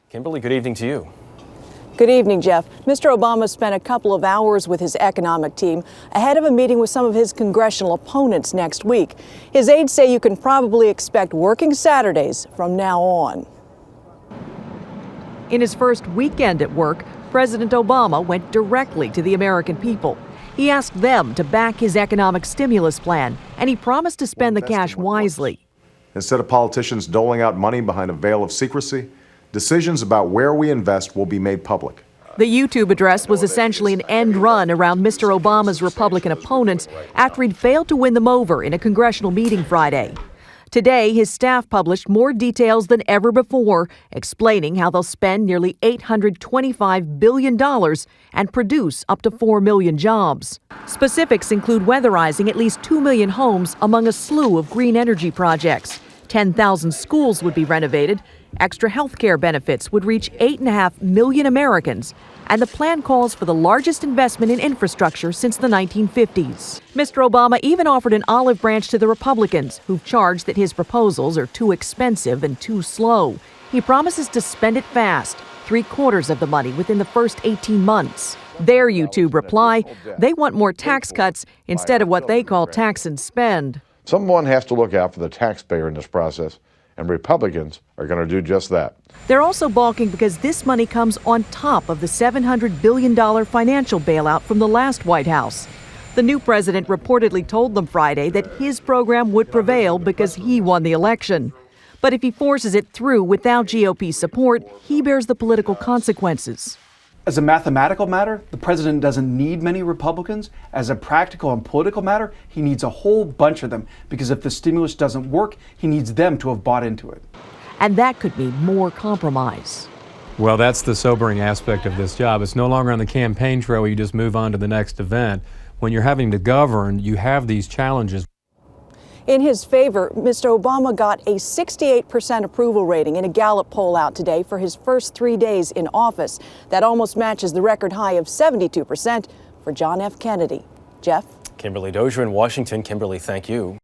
Kimberly, good evening to you. Good evening, Jeff. Mr. Obama spent a couple of hours with his economic team ahead of a meeting with some of his congressional opponents next week. His aides say you can probably expect working Saturdays from now on. In his first weekend at work, President Obama went directly to the American people. He asked them to back his economic stimulus plan, and he promised to spend the cash wisely. Instead of politicians doling out money behind a veil of secrecy, decisions about where we invest will be made public. The YouTube address was essentially an end run around Mr. Obama's Republican opponents after he'd failed to win them over in a congressional meeting Friday. Today, his staff published more details than ever before, explaining how they'll spend nearly $825 billion and produce up to 4 million jobs. Specifics include weatherizing at least 2 million homes among a slew of green energy projects. 10,000 schools would be renovated. Extra health care benefits would reach 8.5 million Americans. And the plan calls for the largest investment in infrastructure since the 1950s. Mr. Obama even offered an olive branch to the Republicans, who've charged that his proposals are too expensive and too slow. He promises to spend it fast, 3/4 of the money within the first 18 months. Their YouTube reply, they want more tax cuts instead of what they call tax and spend. Someone has to look out for the taxpayer in this process, and Republicans are going to do just that. They're also balking because this money comes on top of the $700 billion financial bailout from the last White House. The new president reportedly told them Friday that his program would prevail because he won the election. But if he forces it through without GOP support, he bears the political consequences. As a mathematical matter, the president doesn't need many Republicans. As a practical and political matter, he needs a whole bunch of them, because if the stimulus doesn't work, he needs them to have bought into it. And that could mean more compromise. Well, that's the sobering aspect of this job. It's no longer on the campaign trail where you just move on to the next event. When you're having to govern, you have these challenges. In his favor, Mr. Obama got a 68% approval rating in a Gallup poll out today for his first 3 days in office. That almost matches the record high of 72% for John F. Kennedy. Jeff? Kimberly Dozier in Washington. Kimberly, thank you.